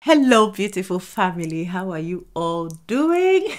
Hello, beautiful family. How are you all doing?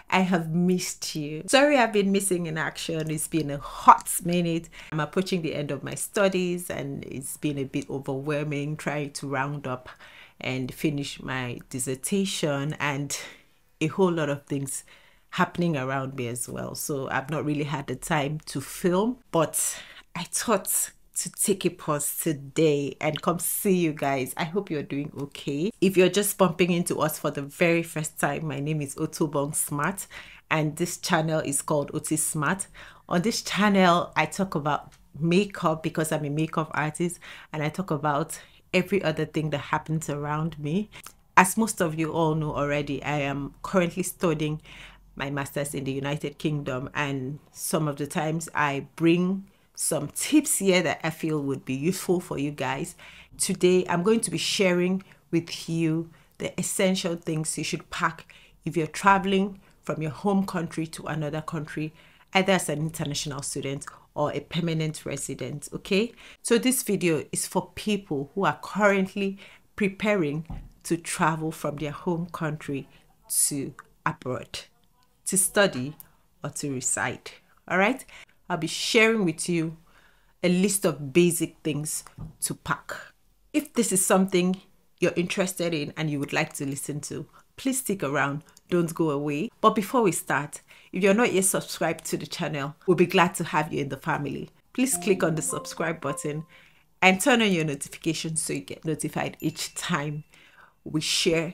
I have missed you. Sorry, I've been missing in action. It's been a hot minute. I'm approaching the end of my studies and it's been a bit overwhelming trying to round up and finish my dissertation and a whole lot of things happening around me as well. So I've not really had the time to film, but I thought to take a pause today and come see you guys. I hope you're doing okay. If you're just bumping into us for the very first time, my name is otobongsmart and this channel is called otobongsmart. On this channel, I talk about makeup because I'm a makeup artist, and I talk about every other thing that happens around me. As most of you all know already, I am currently studying my master's in the United Kingdom, and some of the times I bring some tips here that I feel would be useful for you guys. Today, I'm going to be sharing with you the essential things you should pack if you're traveling from your home country to another country, either as an international student or a permanent resident, okay? So this video is for people who are currently preparing to travel from their home country to abroad, to study or to reside, all right? I'll be sharing with you a list of basic things to pack. If this is something you're interested in and you would like to listen to, please stick around, don't go away. But before we start, if you're not yet subscribed to the channel, we'll be glad to have you in the family. Please click on the subscribe button and turn on your notifications so you get notified each time we share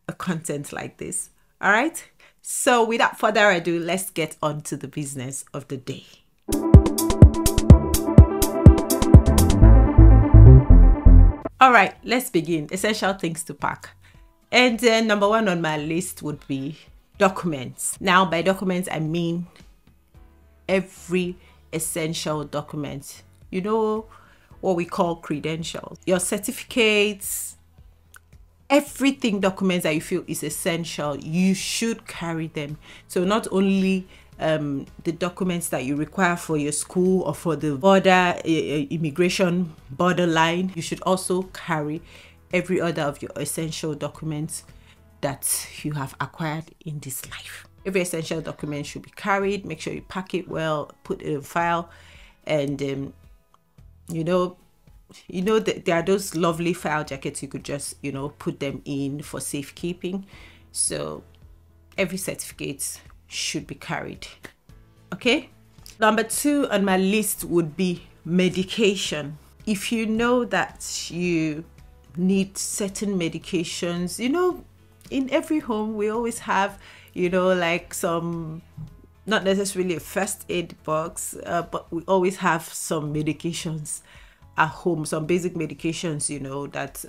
a content like this. All right? So without further ado, let's get on to the business of the day. All right, let's begin. Essential things to pack. And then number one on my list would be documents. Now, by documents, I mean every essential document. You know what we call credentials, your certificates, everything, documents that you feel is essential, you should carry them. So not only the documents that you require for your school or for the border immigration borderline, you should also carry every other of your essential documents that you have acquired in this life. Every essential document should be carried. Make sure you pack it well, put it in a file, and you know that there are those lovely file jackets you could just put them in for safekeeping. So every certificate should be carried. Okay, number two on my list would be medication. If you know that you need certain medications, in every home we always have like some, not necessarily a first aid box, but we always have some medications at home, some basic medications that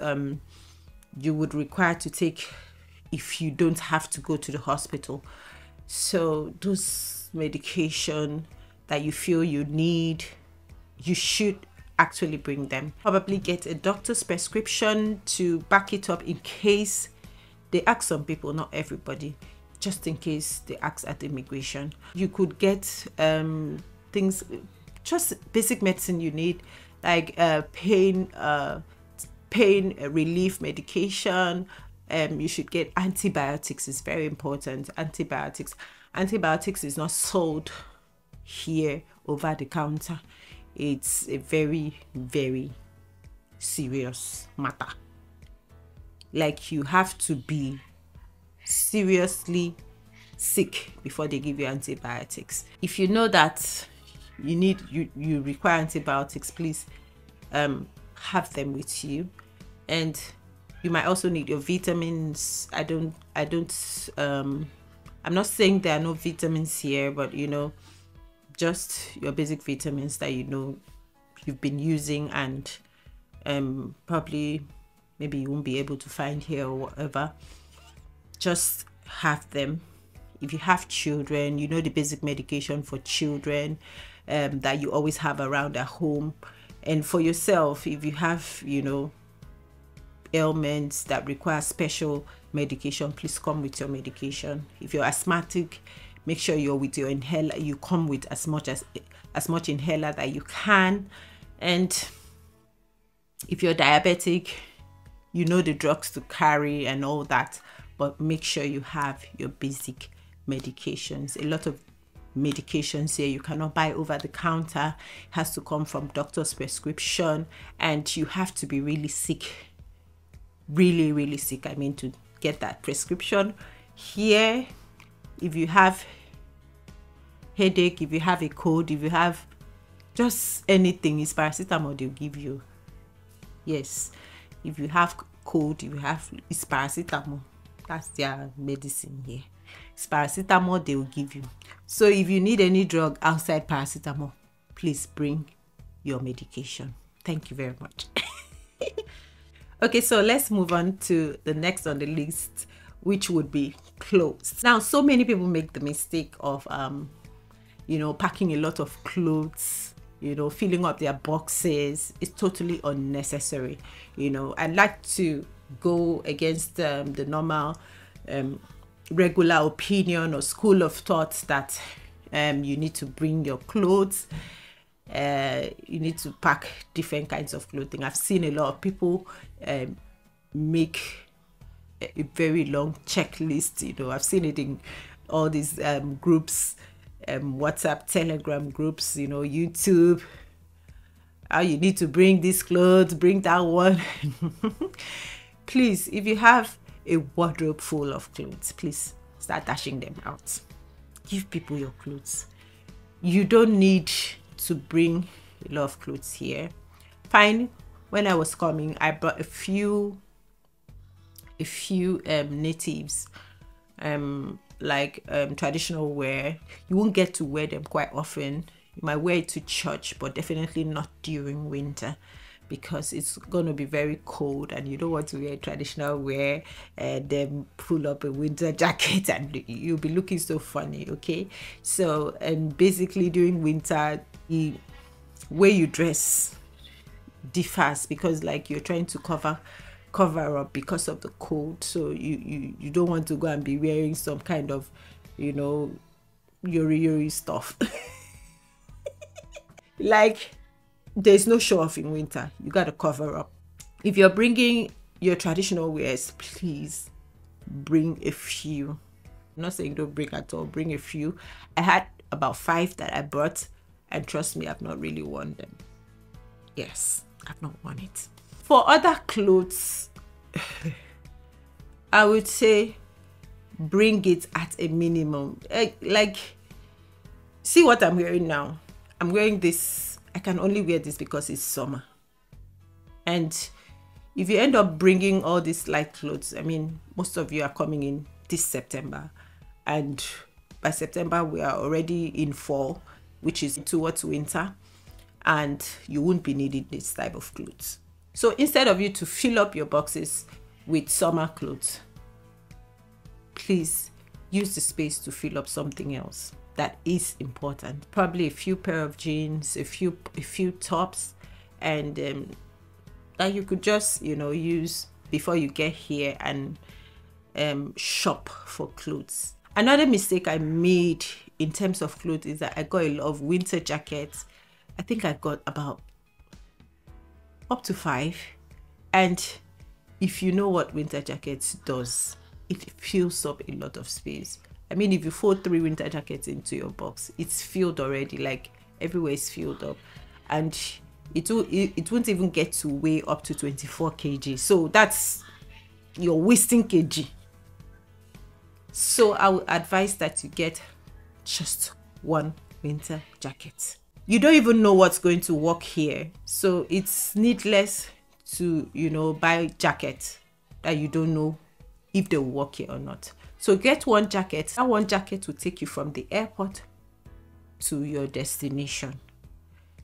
you would require to take if you don't have to go to the hospital. So those medication that you feel you need, you should actually bring them. Probably get a doctor's prescription to back it up in case they ask some people, not everybody, just in case they ask at immigration. You could get things, just basic medicine you need, like pain relief medication. You should get antibiotics. It's very important. Antibiotics is not sold here over the counter. It's a very, very serious matter. Like, you have to be seriously sick before they give you antibiotics. If you know that you require antibiotics, please have them with you. And you might also need your vitamins. I'm not saying there are no vitamins here, but just your basic vitamins that you've been using and probably maybe you won't be able to find here or whatever. Just have them. If you have children, the basic medication for children that you always have around at home. And for yourself, if you have ailments that require special medication, please come with your medication. If you're asthmatic, make sure you're with your inhaler. You come with as much inhaler that you can. And if you're diabetic, you know the drugs to carry and all that, but make sure you have your basic medications. A lot of medications here you cannot buy over the counter. It has to come from doctor's prescription, and you have to be really sick, really sick, I mean, to get that prescription. Here, if you have headache, if you have a cold, if you have just anything, it's paracetamol they'll give you. Yes, if you have cold, if you have, it's paracetamol. That's their medicine here. It's paracetamol they will give you. So if you need any drug outside paracetamol, please bring your medication. Thank you very much. Okay, so let's move on to the next on the list, which would be clothes. Now, so many people make the mistake of you know, packing a lot of clothes, you know, filling up their boxes. It's totally unnecessary. You know, I'd like to go against the normal regular opinion or school of thought that you need to bring your clothes. You need to pack different kinds of clothing. I've seen a lot of people make a very long checklist. You know, I've seen it in all these groups, WhatsApp, Telegram groups, you know, YouTube. How you need to bring this clothes, bring that one. Please, if you have a wardrobe full of clothes, please start dashing them out. Give people your clothes. You don't need to bring a lot of clothes here. Fine. When I was coming, I brought a few natives, like traditional wear. You won't get to wear them quite often. You might wear it to church, but definitely not during winter, because it's going to be very cold and you don't want to wear traditional wear and then pull up a winter jacket and you'll be looking so funny. Okay, so basically during winter, the way you dress differs, because like you're trying to cover up because of the cold. So you don't want to go and be wearing some kind of, you know, yori stuff. Like, there's no show off in winter. You got to cover up. If you're bringing your traditional wears, please bring a few. I'm not saying don't bring at all, bring a few. I had about 5 that I brought, and trust me, I've not really worn them. Yes, I've not worn it. For other clothes, I would say bring it at a minimum. Like, see what I'm wearing now. I'm wearing this. I can only wear this because it's summer. And if you end up bringing all these light clothes, I mean, most of you are coming in this September, and by September we are already in fall, which is towards winter, and you won't be needing this type of clothes. So instead of you to fill up your boxes with summer clothes, please use the space to fill up something else that is important. Probably a few pair of jeans, a few tops, and that you could just, you know, use before you get here and shop for clothes. Another mistake I made in terms of clothes is that I got a lot of winter jackets. I think I got about up to 5. And if you know what winter jackets does, it fills up a lot of space. I mean, if you fold 3 winter jackets into your box, it's filled already. Like, everywhere is filled up, and it won't even get to weigh up to 24 kg. So that's, you're wasting kg. So I would advise that you get just 1 winter jacket. You don't even know what's going to work here, so it's needless to, you know, buy jackets that you don't know if they will work here or not. So get 1 jacket. That 1 jacket will take you from the airport to your destination.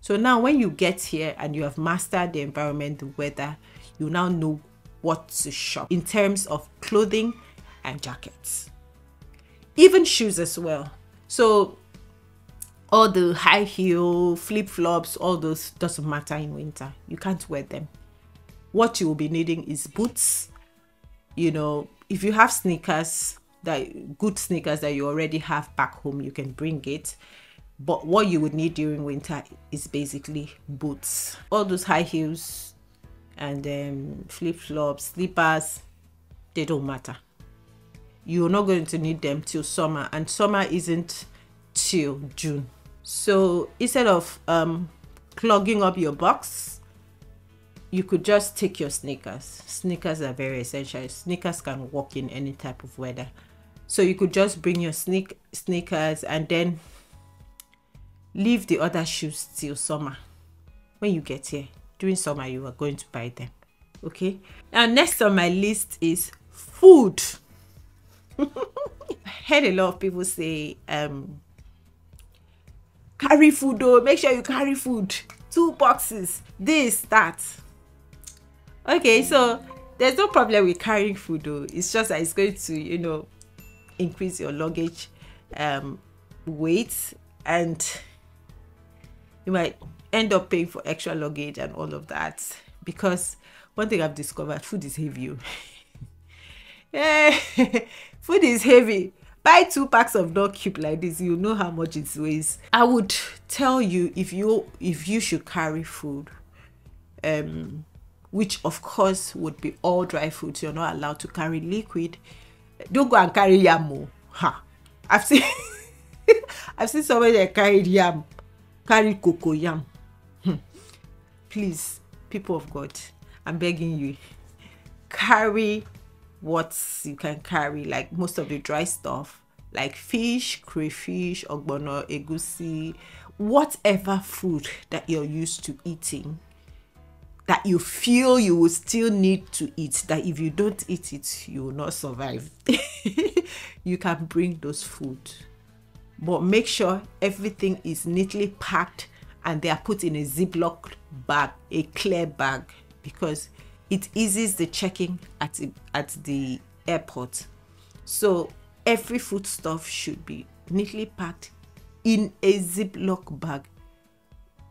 So now when you get here and you have mastered the environment, the weather, you now know what to shop in terms of clothing and jackets. Even shoes as well. So all the high heel, flip-flops, all those doesn't matter in winter. You can't wear them. What you will be needing is boots. You know, if you have sneakers, good sneakers that you already have back home, you can bring it. But what you would need during winter is basically boots. All those high heels and then flip-flops, slippers, they don't matter. You're not going to need them till summer, and summer isn't till June. So instead of clogging up your box, you could just take your sneakers. Sneakers are very essential. Sneakers can work in any type of weather. So you could just bring your sneakers and then leave the other shoes till summer. When you get here, during summer, you are going to buy them. Okay? Now, next on my list is food. I heard a lot of people say, carry food though, make sure you carry food. 2 boxes, this, that. Okay, so there's no problem with carrying food though. It's just that it's going to, increase your luggage weight, and you might end up paying for extra luggage and all of that. Because one thing I've discovered, food is heavy. Yeah, food is heavy. Buy 2 packs of dog cube like this, you know how much it weighs. I would tell you, if you should carry food, which of course would be all dry foods, you're not allowed to carry liquid. Don't go and carry yam. I've seen I've seen somebody that carried yam, carry cocoa yam. Please, people of God, I'm begging you, carry what you can carry, like most of the dry stuff, like fish, crayfish, ogbono, egusi, whatever food that you're used to eating, that you feel you will still need to eat, that if you don't eat it, you will not survive. You can bring those food, but make sure everything is neatly packed and they are put in a Ziploc bag, a clear bag, because it eases the checking at the airport. So every food stuff should be neatly packed in a Ziploc bag.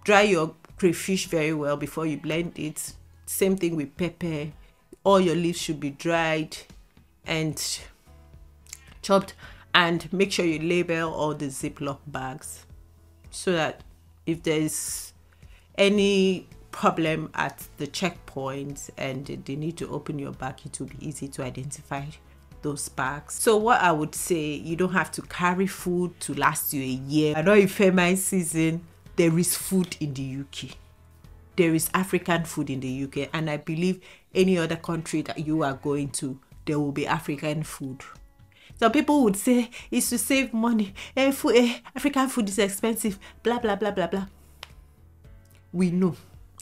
Dry your crayfish very well before you blend it. Same thing with pepper. All your leaves should be dried and chopped, and make sure you label all the Ziploc bags so that if there's any problem at the checkpoint and they need to open your bag, it will be easy to identify those bags. So what I would say, you don't have to carry food to last you a year. I know in famine season, there is food in the UK. There is African food in the UK, and I believe any other country that you are going to, there will be African food. Some people would say it's to save money. African food is expensive, blah, blah, blah, blah, blah. We know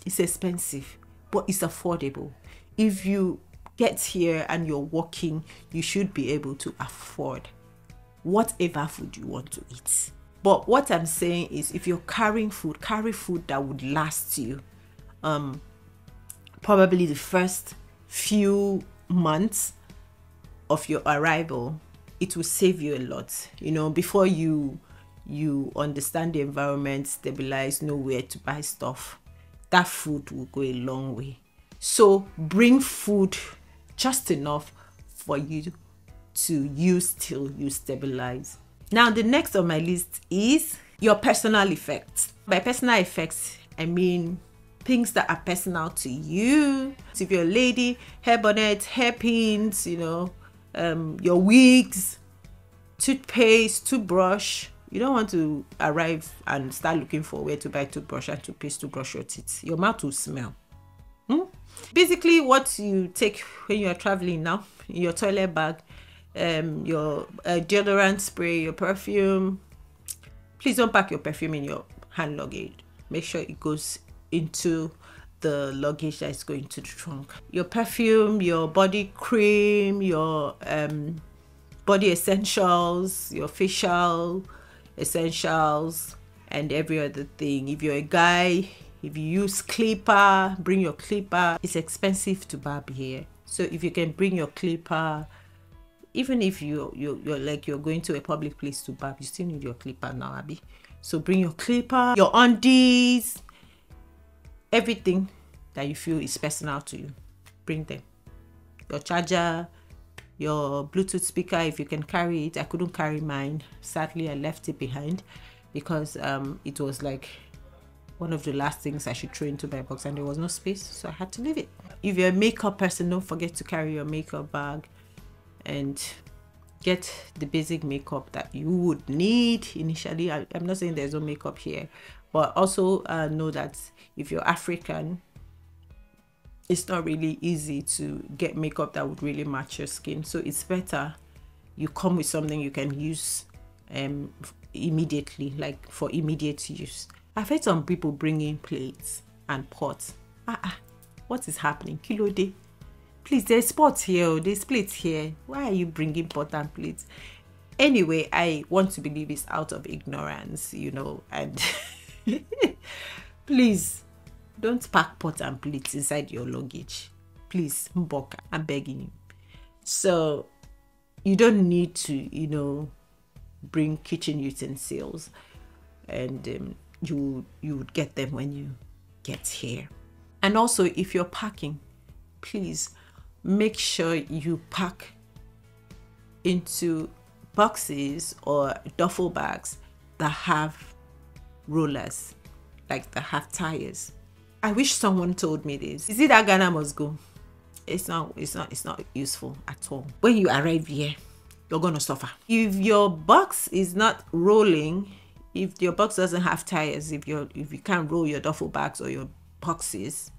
it's expensive, but it's affordable. If you get here and you're working, you should be able to afford whatever food you want to eat. But what I'm saying is, if you're carrying food, carry food that would last you probably the first few months of your arrival. It will save you a lot, before you understand the environment, stabilize, know where to buy stuff. That food will go a long way. So bring food just enough for you to use till you stabilize. Now, the next on my list is your personal effects. By personal effects, I mean things that are personal to you. So if you're a lady, hair bonnet, hairpins, your wigs, toothpaste, toothbrush. You don't want to arrive and start looking for where to buy toothbrush and toothpaste to brush your teeth. Your mouth will smell. Basically, what you take when you are traveling now, in your toilet bag, your deodorant spray, your perfume. Please don't pack your perfume in your hand luggage. Make sure it goes into the luggage that is going to the trunk. Your perfume, your body cream, your body essentials, your facial essentials, and every other thing. If you're a guy, if you use clipper, bring your clipper. It's expensive to barb here, so if you can bring your clipper, even if you're like you're going to a public place to barb, you still need your clipper now, Abby. So bring your clipper, your undies, everything that you feel is personal to you, bring them. Your charger, your Bluetooth speaker, if you can carry it. I couldn't carry mine, sadly. I left it behind because it was like one of the last things I should throw into my box, and there was no space, so I had to leave it. If you're a makeup person, don't forget to carry your makeup bag and get the basic makeup that you would need initially. I'm not saying there's no makeup here, but also know that if you're African, it's not really easy to get makeup that would really match your skin. So it's better you come with something you can use immediately, like for immediate use. I've heard some people bringing plates and pots. What is happening? Kilo day. Please, there's pots here, there's plates here. Why are you bringing pot and plates? Anyway, I want to believe it's out of ignorance, you know, and please don't pack pot and plates inside your luggage. Please, Mboka, I'm begging you. So you don't need to, you know, bring kitchen utensils, and you would get them when you get here. And also, if you're packing, please make sure you pack into boxes or duffel bags that have rollers, like that have tires. I wish someone told me this. Is it that Ghana must go? It's not useful at all. When you arrive here, you're gonna suffer. If your box is not rolling, if your box doesn't have tires, if you can't roll your duffel bags or your boxes,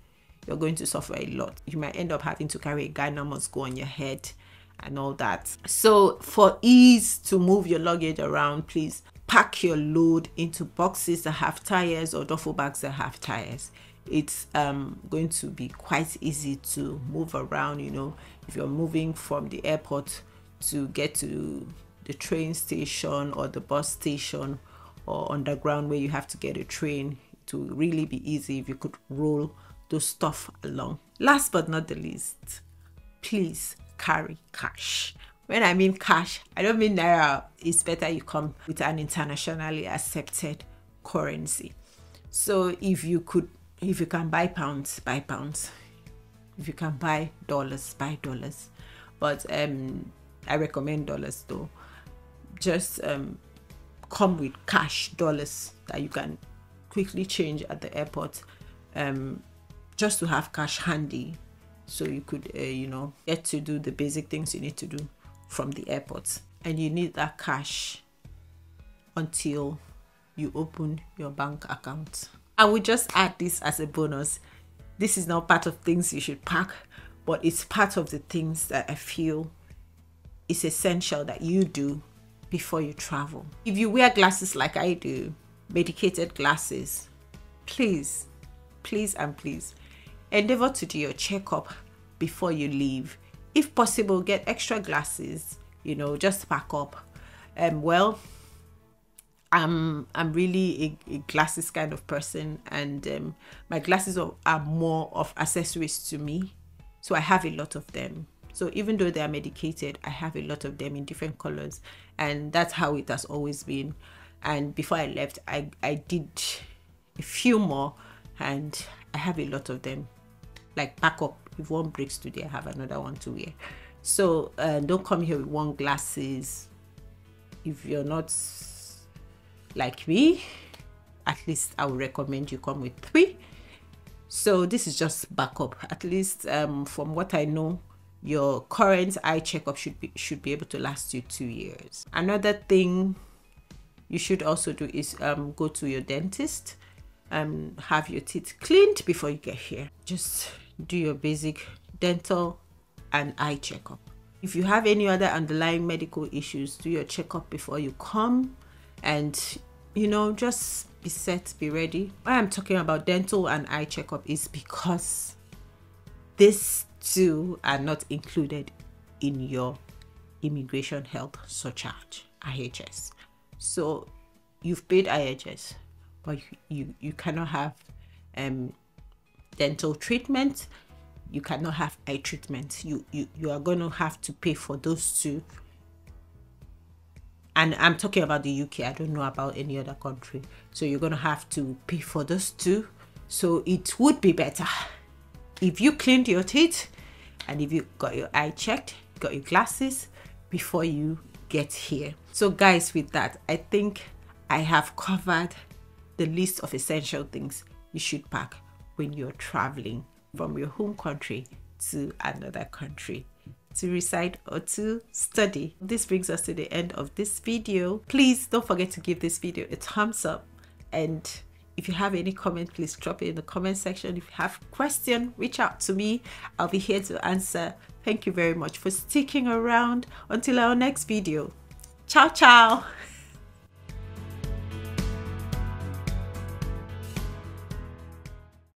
you're going to suffer a lot. You might end up having to carry a Ghana must go on your head and all that. So for ease to move your luggage around, please pack your load into boxes that have tires or duffel bags that have tires. It's going to be quite easy to move around, you know, if you're moving from the airport to get to the train station or the bus station or underground where you have to get a train. To really be easy if you could roll those stuff along. Last but not the least, please carry cash. When I mean cash, I don't mean naira. It's better you come with an internationally accepted currency. So if you can buy pounds, buy pounds. If you can buy dollars, buy dollars. But I recommend dollars though. Just come with cash, dollars that you can quickly change at the airport, just to have cash handy, so you could you know, get to do the basic things you need to do from the airport. And you need that cash until you open your bank account. I would just add this as a bonus. This is not part of things you should pack, but it's part of the things that I feel is essential that you do before you travel. If you wear glasses like I do, medicated glasses, please and please endeavor to do your checkup before you leave. If possible, get extra glasses, you know, just pack up. Well, I'm really a glasses kind of person, and my glasses are more of accessories to me, so I have a lot of them. So even though they are medicated, I have a lot of them in different colors, and that's how it has always been. And before I left, I did a few more, and I have a lot of them. Like backup, if one breaks today, I have another one to wear. So don't come here with one glasses. If you're not like me, at least I would recommend you come with 3. So this is just backup. At least from what I know, your current eye checkup should be able to last you 2 years. Another thing you should also do is go to your dentist and have your teeth cleaned before you get here. Just do your basic dental and eye checkup. If you have any other underlying medical issues, do your checkup before you come, and you know, just be set, be ready. Why I'm talking about dental and eye checkup is because these two are not included in your immigration health surcharge, IHS. So you've paid IHS, but you cannot have dental treatment, you cannot have eye treatment. You are going to have to pay for those two. And I'm talking about the UK. I don't know about any other country. So you're going to have to pay for those two. So it would be better if you cleaned your teeth and if you got your eye checked, got your glasses before you get here. So guys, with that, I think I have covered the list of essential things you should pack when you're traveling from your home country to another country to reside or to study. This brings us to the end of this video. Please don't forget to give this video a thumbs up, and if you have any comment, please drop it in the comment section. If you have a question, reach out to me. I'll be here to answer. Thank you very much for sticking around until our next video. Ciao, ciao.